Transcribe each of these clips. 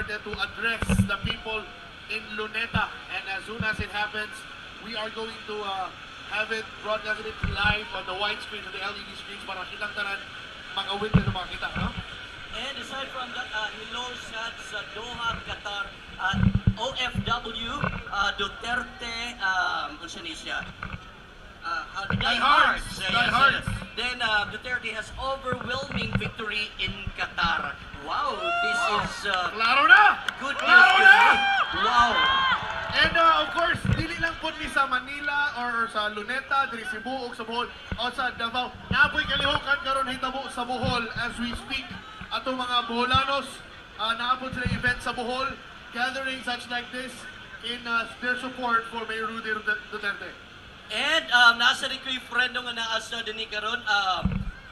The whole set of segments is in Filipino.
Duterte to address the people in Luneta. And as soon as it happens, we are going to have it broadcasted live on the wide screen, on the LED screens para kitang tanan mga window na makita, no? And aside from that, hello shots sa Doha, Qatar, OFW, Duterte, unsa ni siya? Diehards. Diehards. Then Duterte has overwhelming victory in Qatar. Wow, this is Klaro na! good Klaro news. na! Wow. And of course, dili lang po ni sa Manila or sa Luneta, diri Cebu ug sa Bohol o sa Davao. Naapoy kalihukan karon hitabo sa Bohol as we speak. Atong mga Boholanos, naapod sila event sa Bohol, gathering such like this in their support for Mayor Rudy Duterte. And nasa rin ko yung friend nga naasa din ni karon.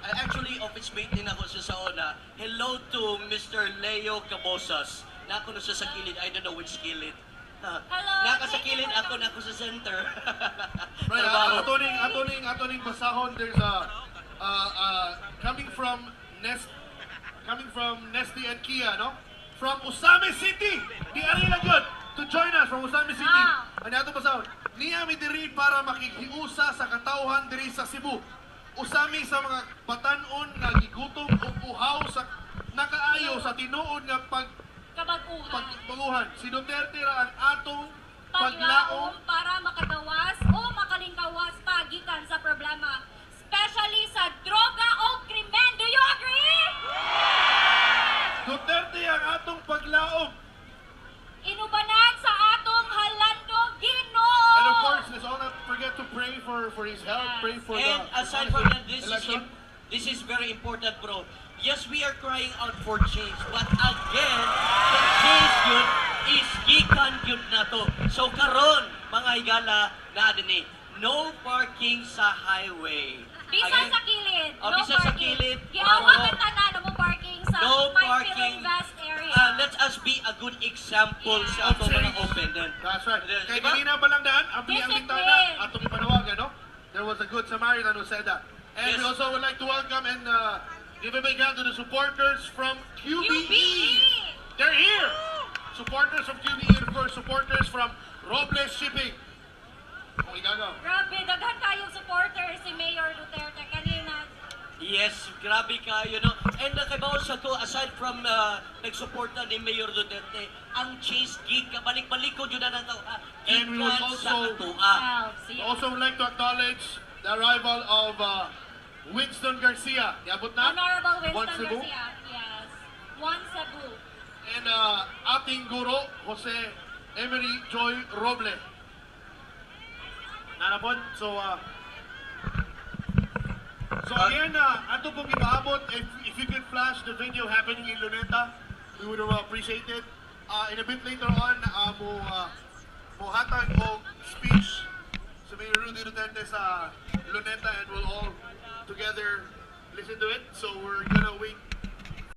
Actually, office mate din ako sa sauna. Hello to Mr. Leo Cabosas. Nako na siya sa kilid. I don't know which kilid. Hello. Naka sa kilid ako, nako sa center. Right, Trabaho. atoning basahon, there's coming from Nesty and Kia, no? From Usame City! Di ari lang yun! To join us from Usame City. Wow. Ano ato basahon? Niya mi diri para makikiusa sa katawhan diri sa Cebu. Usami sa mga batanon nga gigutom o uhaw sa nakaayo sa tinuod nga Kabag-uhan. Si Duterte ra ang atong Paglaom paglaom para makagawas o makalingkawas pagikan sa problema. Especially sa droga o krimen. Do you agree? Duterte ang atong paglaom. Inubanan sa atong halandong Ginoo. And of course, let's all not forget to pray for his health, pray for And the aside from that, election. this is very important, bro. Yes, we are crying out for change, but again, the change yun is gikan yun na to. So karon, mga higala, na adini, no parking sa highway. Bisan Again, sa kilid. Oh, bisan sa kilid. Giawagan tanan mo parking sa No Mike parking. Vast area. Let us be a good example sa ato mga open din. That's right. Kay Diba? kanina pa lang daan, ang Discipline. bintana, atong ipanawagan, no? There was a good Samaritan who said that. And Yes. we also would like to welcome and give a big hand to the supporters from QBE. QBE. They're here. Supporters from QBE and of course supporters from Robles Shipping. Kung igagaw. Grabe, daghan kayong supporters si Mayor Duterte kanina. Yes, grabe kayo, no? And nakabawas ako, aside from nagsuporta ni Mayor Duterte, ang chase gig, kabalik-balik ko yun na ng tao. And we would Gikan sa also- atua. See Also would like to acknowledge the arrival of Winston Garcia. Yabot na? Honorable One Winston Cebu. Garcia. Yes. One Cebu. And ating guro, Jose Emery Joy Roble. Narapon? So again, ato pong ipaabot, if you could flash the video happening in Luneta, we would appreciate it. In a bit later on, mo hatag o speech sa Mayor Rudy Duterte sa Luneta and we'll all together listen to it. So we're gonna wait